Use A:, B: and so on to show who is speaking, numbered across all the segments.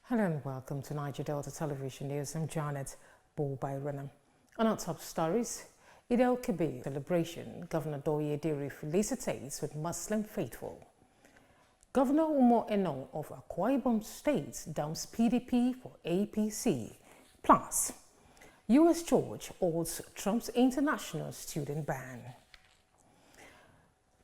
A: Hello and welcome to Niger Delta Television News. I'm Janet Bull-Byronam. On our top stories, Eid al-Kabir celebration, Governor Doye Diri felicitates with Muslim faithful. Governor Umar Eno of Akwa Ibom State dumps PDP for APC. Plus, U.S. George holds Trump's international student ban.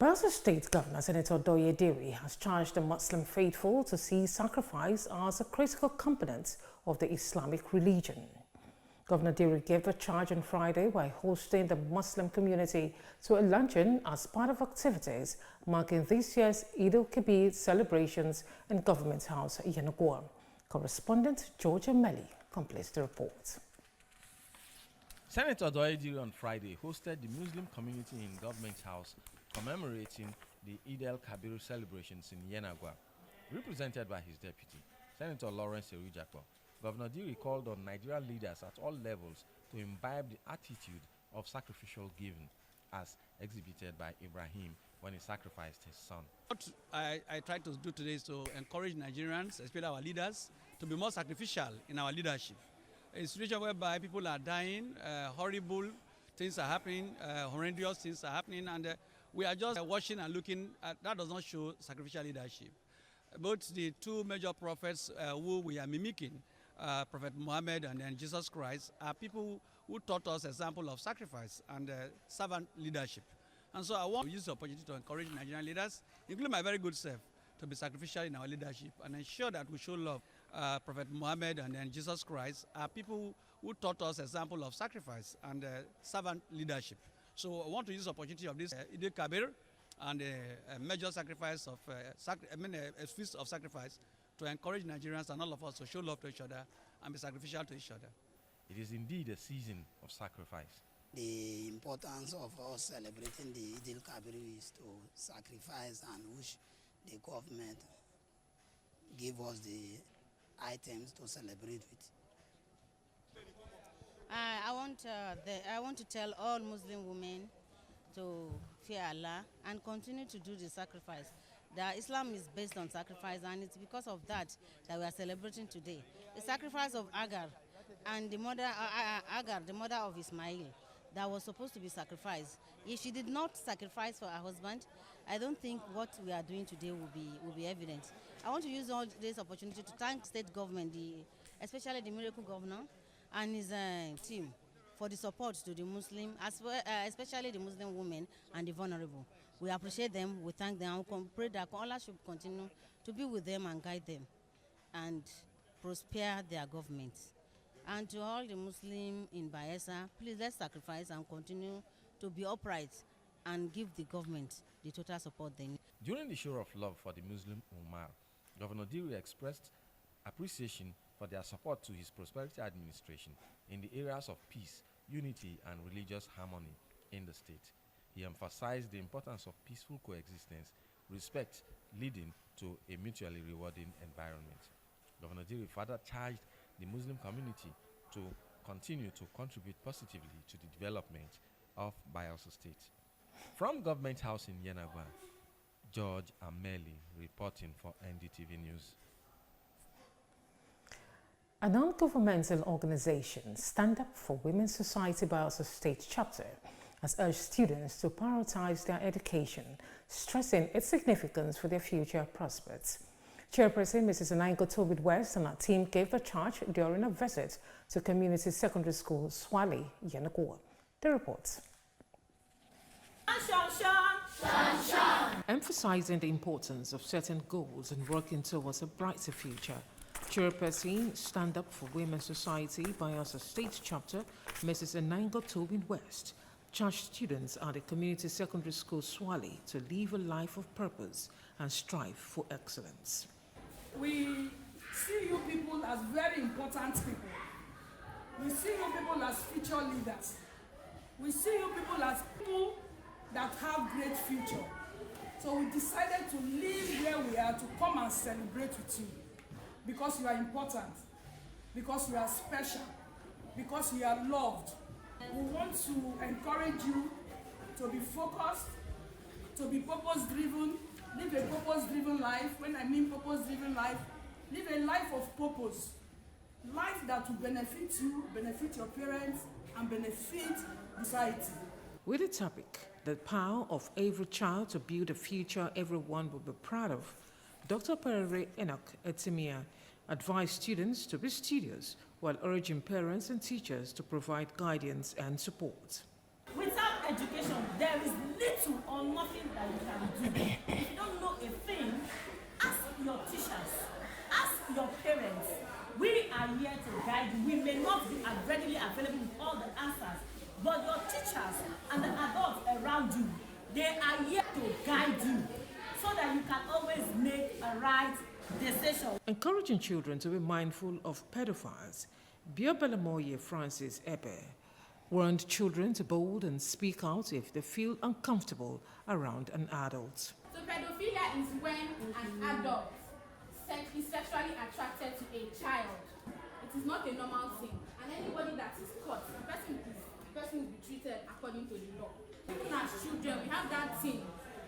A: Bayelsa State Governor Senator Doye Diri has charged the Muslim faithful to see sacrifice as a critical component of the Islamic religion. Governor Diri gave the charge on Friday by hosting the Muslim community to a luncheon as part of activities marking this year's Eid al-Kabir celebrations in Government House, Yenagoa. Correspondent George Ameli completes the report.
B: Senator Doye Diri on Friday hosted the Muslim community in Government House commemorating the Eid al-Kabir celebrations in Yenagoa. Represented by his deputy, Senator Lawrence Erujakpo, Governor Diri called on Nigerian leaders at all levels to imbibe the attitude of sacrificial giving as exhibited by Ibrahim when he sacrificed his son.
C: What I try to do today is to encourage Nigerians, especially our leaders, to be more sacrificial in our leadership. A situation whereby people are dying, horrible things are happening, horrendous things are happening, and we are just watching and looking at that. Does not show sacrificial leadership. Both the two major prophets who we are mimicking, Prophet Muhammad and then Jesus Christ, are people who taught us example of sacrifice and servant leadership. And so I want to use the opportunity to encourage Nigerian leaders, including my very good self, to be sacrificial in our leadership and ensure that we show love. Prophet Muhammad and then Jesus Christ are people who taught us example of sacrifice and servant leadership. So I want to use the opportunity of this Eid al-Kabir and a major sacrifice of a feast of sacrifice to encourage Nigerians and all of us to show love to each other and be sacrificial to each other.
B: It is indeed a season of sacrifice.
D: The importance of us celebrating the Eid al-Kabir is to sacrifice and wish the government give us the items to celebrate with.
E: I want to tell all Muslim women to fear Allah and continue to do the sacrifice. Islam is based on sacrifice, and it's because of that we are celebrating today. The sacrifice of Agar and the mother of Ismail, that was supposed to be sacrificed. If she did not sacrifice for her husband, I don't think what we are doing today will be evident. I want to use all this opportunity to thank state government, especially the Miracle Governor and his team, for the support to the Muslim, especially the Muslim women and the vulnerable. We appreciate them, we thank them, and we pray that Allah should continue to be with them and guide them and prosper their government. And to all the Muslims in Bayelsa, please let's sacrifice and continue to be upright and give the government the total support they need.
B: During the show of love for the Muslim Ummah, Governor Diri expressed appreciation for their support to his prosperity administration in the areas of peace, unity, and religious harmony in the state. He emphasized the importance of peaceful coexistence, respect leading to a mutually rewarding environment. Governor Diri further charged the Muslim community to continue to contribute positively to the development of Bayelsa State. From Government House in Yenagoa, George Ameli reporting for NDTV News.
A: A non-governmental organization, Stand Up for Women's Society Bayelsa State Chapter, has urged students to prioritize their education, stressing its significance for their future prospects. Chairperson Mrs. Anaingo Tobit West and her team gave the charge during a visit to Community Secondary School Swali, Yenagoa. The report. Emphasizing the importance of setting goals and working towards a brighter future, Chairperson Stand Up for Women's Society Bayelsa State Chapter, Mrs. Anaingo Tobit West, charged students at the Community Secondary School Swali to live a life of purpose and strive for excellence.
F: We see you people as very important people. We see you people as future leaders. We see you people as people that have great future. So we decided to leave where we are to come and celebrate with you, because you are important, because you are special, because you are loved. We want to encourage you to be focused, to be purpose-driven, live a purpose-driven life. When I mean purpose-driven life, Live a life of purpose. Life that will benefit you, benefit your parents, and benefit society.
A: With the topic, the power of every child to build a future everyone will be proud of, Dr. Perere Enoch Etimia advised students to be studious while urging parents and teachers to provide guidance and support.
G: Without education, there is little or nothing that you can do. If you don't know a thing, ask your teachers, ask your parents. We are here to guide you. We may not be readily available with all the answers, but your teachers and the adults around you, they are here to guide you so that you can always make a right decision.
A: Encouraging children to be mindful of pedophiles, Biobelamoye Francis Ebe warned children to bold and speak out if they feel uncomfortable around an adult.
H: So pedophilia is when an adult is sexually attracted to a child. It is not a normal thing, and anybody that is caught, the person will be treated according to the law. Even as children, we have that thing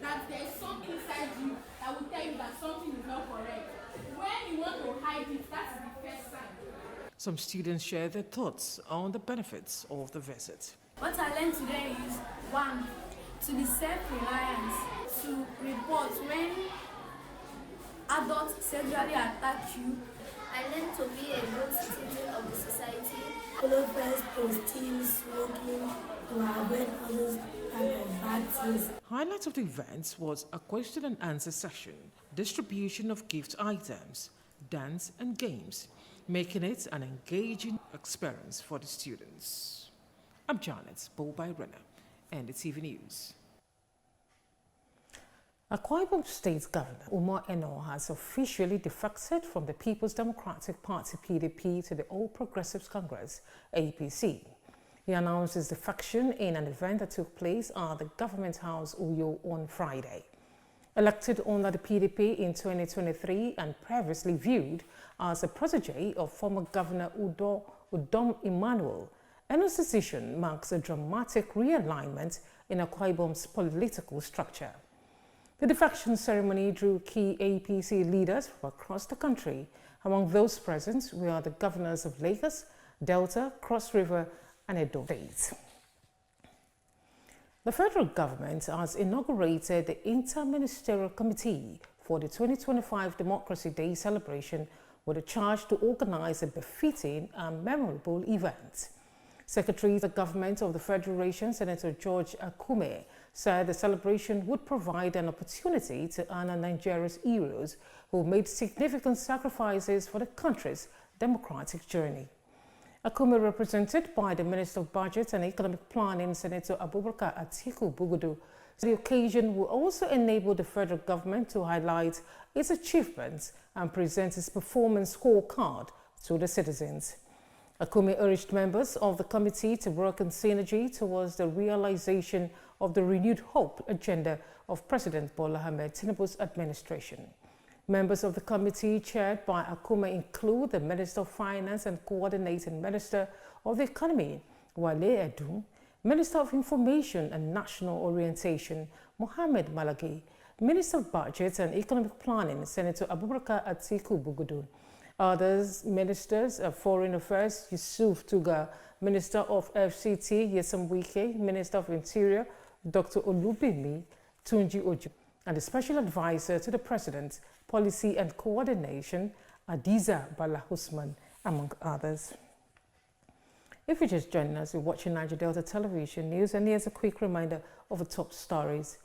H: that there is something inside you that will tell you that something is not correct. When you want to hide it, that is the first sign.
A: Some students share their thoughts on the benefits of the visit.
I: What I learned today is 1, to be self-reliant, to report when adults sexually attack you.
J: I learned to be a good citizen of the society.
I: Follow first to steal, smoking, to avoid others type of bad things.
A: Highlights of the events was a question and answer session, distribution of gift items, dance and games, making it an engaging experience for the students. I'm Janet Bolby-Renner, NDTV News. Akwa Ibom State Governor Umar Eno has officially defected from the People's Democratic Party PDP to the All Progressives Congress APC. He announced his defection in an event that took place at the Government House Uyo on Friday. Elected under the PDP in 2023 and previously viewed as a protege of former Governor Udom Emmanuel, Eno's decision marks a dramatic realignment in Akwa Ibom's political structure. The defection ceremony drew key APC leaders from across the country. Among those present were the governors of Lagos, Delta, Cross River, and Edo States. The federal government has inaugurated the Inter-Ministerial Committee for the 2025 Democracy Day celebration with a charge to organize a befitting and memorable event. Secretary of the Government of the Federation, Senator George Akume, said the celebration would provide an opportunity to honor Nigeria's heroes who made significant sacrifices for the country's democratic journey. Akume, represented by the Minister of Budget and Economic Planning, Senator Abubakar Atiku Bugudu, said the occasion will also enable the federal government to highlight its achievements and present its performance scorecard to the citizens. Akume urged members of the committee to work in synergy towards the realization of the renewed hope agenda of President Bola Ahmed Tinubu's administration. Members of the committee chaired by Akume include the Minister of Finance and Coordinating Minister of the Economy, Wale Edun, Minister of Information and National Orientation, Mohammed Malagi, Minister of Budget and Economic Planning, Senator Abubakar Atiku Bugudu. Others, Ministers of Foreign Affairs, Yusuf Tuga, Minister of FCT, Yesam Wike, Minister of Interior, Dr. Olubimi Tunji Ojo, and the Special Advisor to the President, Policy and Coordination, Adiza Bala Usman, among others. If you're just joining us, you're watching Niger Delta Television News, and here's a quick reminder of the top stories.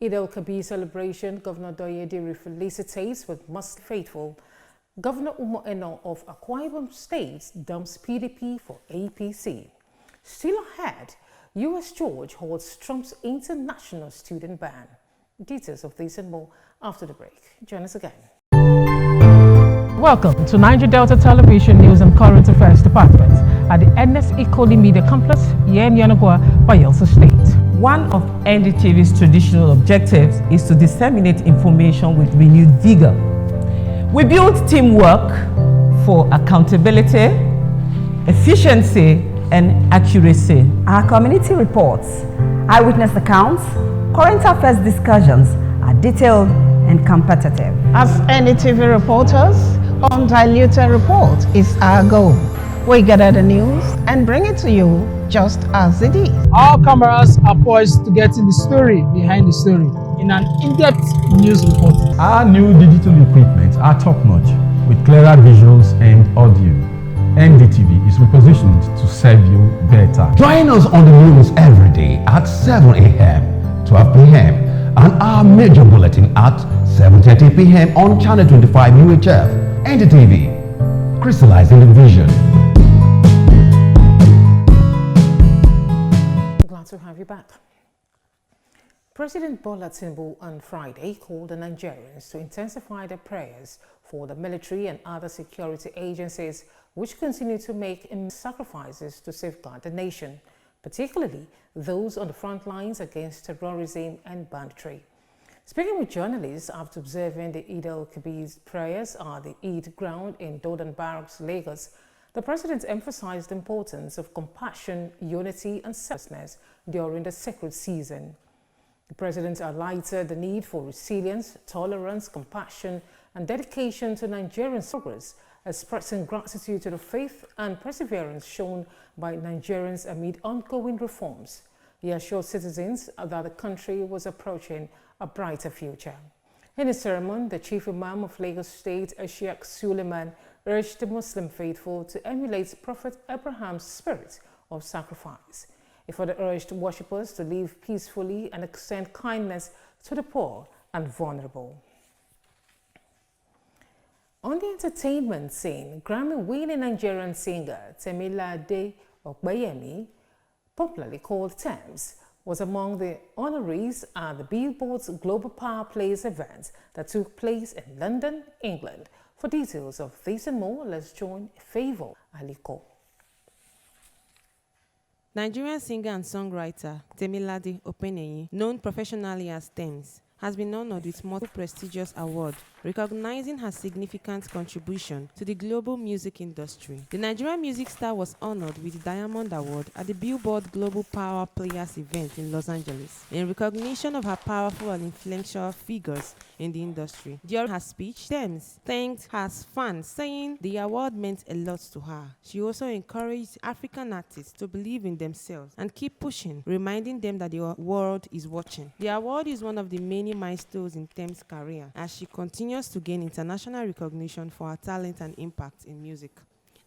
A: Eid al-Kabir celebration, Governor Doyediri felicitates with Muslim faithful. Governor Umar Eno of Akwa Ibom State dumps PDP for APC. Still ahead, U.S. George holds Trump's international student ban. Details of this and more after the break. Join us again. Welcome to Niger Delta Television News and Current Affairs Department at the NS Ikoli Media Complex here in Yanagwa, Bayelsa State.
K: One of NDTV's traditional objectives is to disseminate information with renewed vigor. We build teamwork for accountability, efficiency, and accuracy.
L: Our community reports, eyewitness accounts, current affairs discussions are detailed and competitive.
A: As NDTV reporters,
M: undiluted report is our goal. We gather the news and bring it to you just as it is.
N: Our cameras are poised to get in the story behind the story in an in-depth news report.
O: Our new digital equipment are top-notch with clearer visuals and audio. NDTV is repositioned to serve you better.
P: Join us on the news every day at 7 a.m., 12 p.m. and our major bulletin at 7:30 p.m. on Channel 25 UHF. NDTV, crystallizing the vision.
A: Glad to have you back. President Bola Tinubu on Friday called on Nigerians to intensify their prayers for the military and other security agencies which continue to make sacrifices to safeguard the nation, particularly those on the front lines against terrorism and banditry. Speaking with journalists after observing the Eid al-Kabir's prayers at the Eid ground in Dodan Barracks, Lagos, the president emphasized the importance of compassion, unity and selflessness during the sacred season. The president highlighted the need for resilience, tolerance, compassion and dedication to Nigerians' progress, expressing gratitude to the faith and perseverance shown by Nigerians amid ongoing reforms. He assured citizens that the country was approaching a brighter future. In his sermon, the chief imam of Lagos State, Sheikh Suleiman, urged the Muslim faithful to emulate Prophet Abraham's spirit of sacrifice. He further urged worshippers to live peacefully and extend kindness to the poor and vulnerable. On the entertainment scene, Grammy-winning Nigerian singer Temilade Opeyemi, popularly called Tems, was among the honorees at the Billboard's Global Power Plays event that took place in London, England. For details of this and more, let's join Favour Aliko.
Q: Nigerian singer and songwriter Temilade Opeyemi, known professionally as Tems, has been honored with multiple prestigious awards, recognizing her significant contribution to the global music industry. The Nigerian music star was honored with the Diamond Award at the Billboard Global Power Players event in Los Angeles, in recognition of her powerful and influential figures in the industry. During her speech, Tems thanked her fans, saying the award meant a lot to her. She also encouraged African artists to believe in themselves and keep pushing, reminding them that the world is watching. The award is one of the many milestones in Tems' career as she continues to gain international recognition for her talent and impact in music.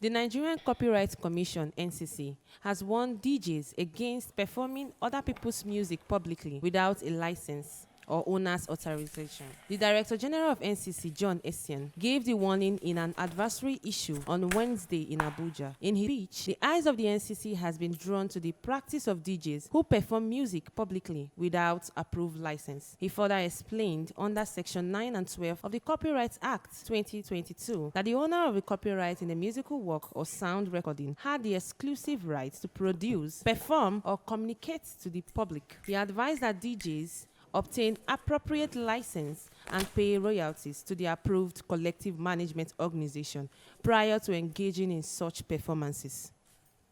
Q: The Nigerian Copyright Commission, NCC, has warned DJs against performing other people's music publicly without a license or owner's authorization. The Director General of NCC, John Essien, gave the warning in an advisory issue on Wednesday in Abuja. In his speech, the eyes of the NCC has been drawn to the practice of DJs who perform music publicly without approved license. He further explained under Section 9 and 12 of the Copyright Act 2022 that the owner of the copyright in a musical work or sound recording had the exclusive right to produce, perform, or communicate to the public. He advised that DJs obtain appropriate license and pay royalties to the approved collective management organization prior to engaging in such performances.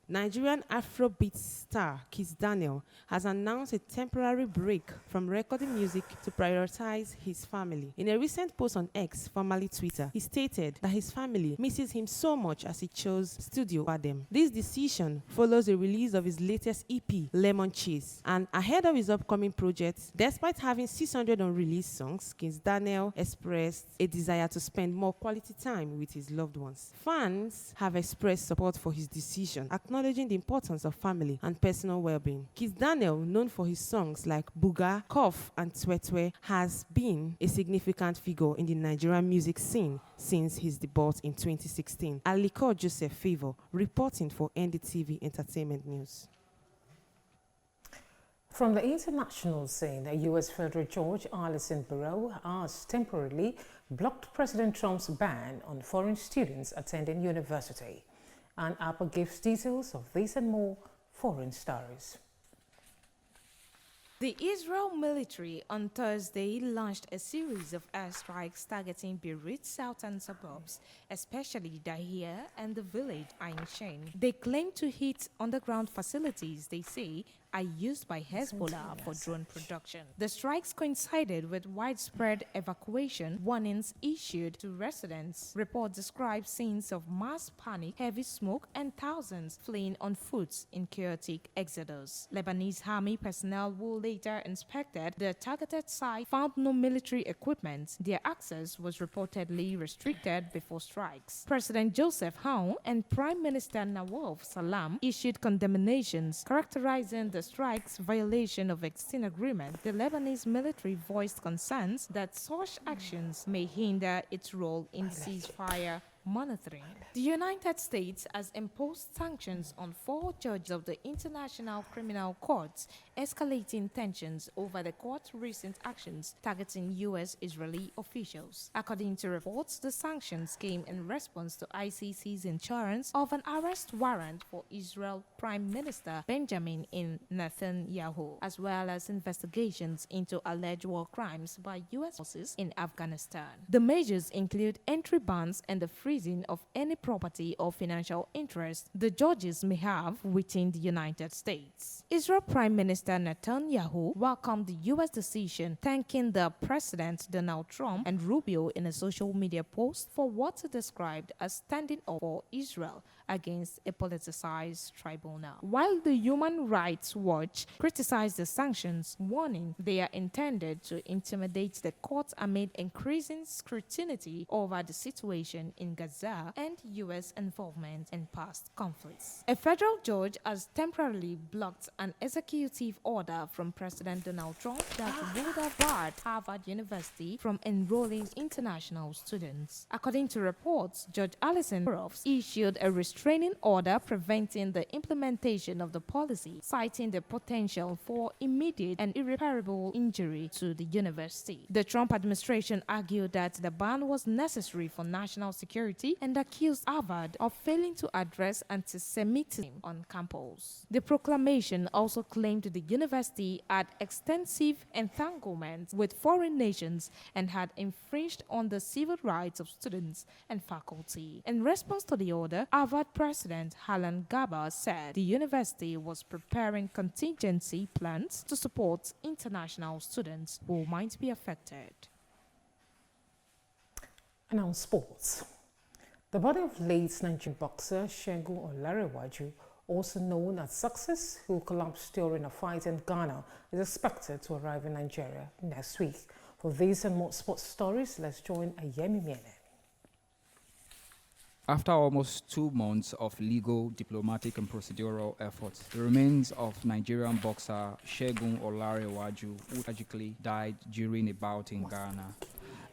Q: Nigerian Afrobeat star Kiss Daniel has announced a temporary break from recording music to prioritize his family. In a recent post on X, formerly Twitter, he stated that his family misses him so much as he chose studio over them. This decision follows the release of his latest EP, Lemon Chase, and ahead of his upcoming projects. Despite having 600 unreleased songs, Kiss Daniel expressed a desire to spend more quality time with his loved ones. Fans have expressed support for his decision, acknowledging the importance of family and personal well-being. Kiss Daniel, known for his songs like Buga, Cough, and Twetwe, has been a significant figure in the Nigerian music scene since his debut in 2016. Aliko Joseph Favour, reporting for NDTV Entertainment News.
A: From the international scene, the U.S. Federal Judge Alison Barrow has temporarily blocked President Trump's ban on foreign students attending university. And Apple gives details of this and more foreign stories.
R: The Israel military on Thursday launched a series of airstrikes targeting Beirut's southern suburbs, especially Dahia and the village Ain Shen. They claim to hit underground facilities they say are used by Hezbollah for drone production. The strikes coincided with widespread evacuation warnings issued to residents. Reports describe scenes of mass panic, heavy smoke, and thousands fleeing on foot in chaotic exodus. Lebanese army personnel who later inspected the targeted site found no military equipment. Their access was reportedly restricted before strikes. President Joseph Aoun and Prime Minister Nawaf Salam issued condemnations characterizing the strike's violation of existing agreement. The Lebanese military voiced concerns that such actions may hinder its role in ceasefire monitoring. The United States has imposed sanctions on 4 judges of the International Criminal Court, escalating tensions over the court's recent actions targeting U.S.-Israeli officials. According to reports, the sanctions came in response to ICC's insurance of an arrest warrant for Israel Prime Minister Benjamin Netanyahu, as well as investigations into alleged war crimes by U.S. forces in Afghanistan. The measures include entry bans and the freezing of any property or financial interest the judges may have within the United States. Israel Prime Minister Netanyahu welcomed the U.S. decision, thanking the President Donald Trump and Rubio in a social media post for what he described as standing up for Israel against a politicized tribunal. While the Human Rights Watch criticized the sanctions, warning they are intended to intimidate the court amid increasing scrutiny over the situation in Gaza and U.S. involvement in past conflicts. A federal judge has temporarily blocked an executive order from President Donald Trump that would have barred Harvard University from enrolling international students. According to reports, Judge Alison Burroughs issued a restraining order preventing the implementation of the policy, citing the potential for immediate and irreparable injury to the university. The Trump administration argued that the ban was necessary for national security and accused Harvard of failing to address anti-Semitism on campus. The proclamation also claimed the university had extensive entanglements with foreign nations and had infringed on the civil rights of students and faculty. In response to the order, Harvard President Alan Garber said the university was preparing contingency plans to support international students who might be affected.
A: And on sports. The body of late Nigerian boxer Segun Olarewaju, also known as Success, who collapsed during a fight in Ghana, is expected to arrive in Nigeria next week. For these and more sports stories, let's join Ayemi Miene.
S: After almost 2 months of legal, diplomatic and procedural efforts, the remains of Nigerian boxer Segun Olarewaju, who tragically died during a bout in Ghana,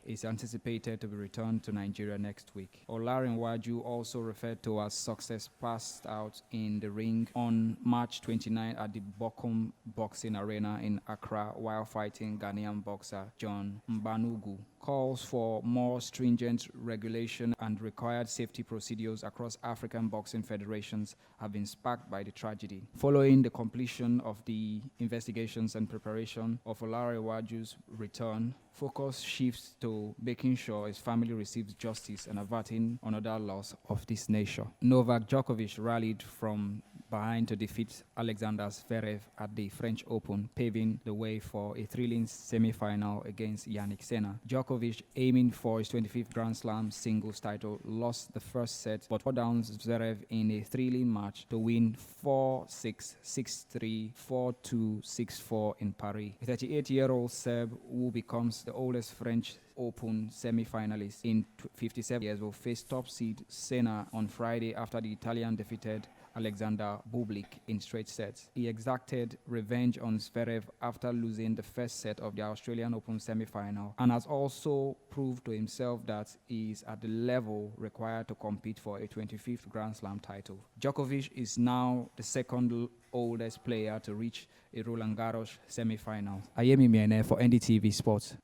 S: is anticipated to be returned to Nigeria next week. Olarewaju, also referred to as Success, passed out in the ring on March 29 at the Bochum Boxing Arena in Accra while fighting Ghanaian boxer John Mbanugu. Calls for more stringent regulation and required safety procedures across African boxing federations have been sparked by the tragedy. Following the completion of the investigations and preparation of Olarewaju's return, focus shifts to making sure his family receives justice and averting another loss of this nature. Novak Djokovic rallied from behind to defeat Alexander Zverev at the French Open, paving the way for a thrilling semi-final against Yannick Sinner. Djokovic, aiming for his 25th Grand Slam singles title, lost the first set but brought down Zverev in a thrilling match to win 4-6, 6-3, 4-2, 6-4 in Paris. The 38-year-old Serb, who becomes the oldest French Open semi-finalist in 57 years, will face top seed Sinner on Friday after the Italian defeated Alexander Bublik in straight sets. He exacted revenge on Zverev after losing the first set of the Australian Open semi-final and has also proved to himself that he is at the level required to compete for a 25th Grand Slam title. Djokovic is now the second oldest player to reach a Roland Garros semi-final. Ayemi Miene for NDTV Sports.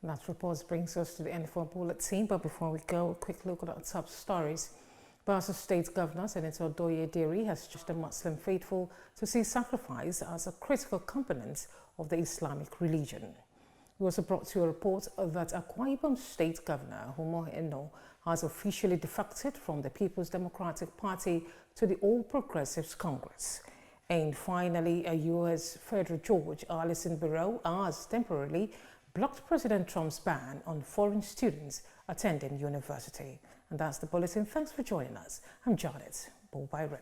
A: That report brings us to the end of our bulletin, but before we go, a quick look at our top stories. Barca State Governor Senator Doye Diri has urged the Muslim faithful to see sacrifice as a critical component of the Islamic religion. We also brought to a report that Akwa Ibom State Governor Umo Eno has officially defected from the People's Democratic Party to the All Progressives Congress. And finally, a U.S. federal judge, Alison Barrow, has temporarily blocked President Trump's ban on foreign students attending university. And that's the bulletin. Thanks for joining us. I'm Janet Bolbyron.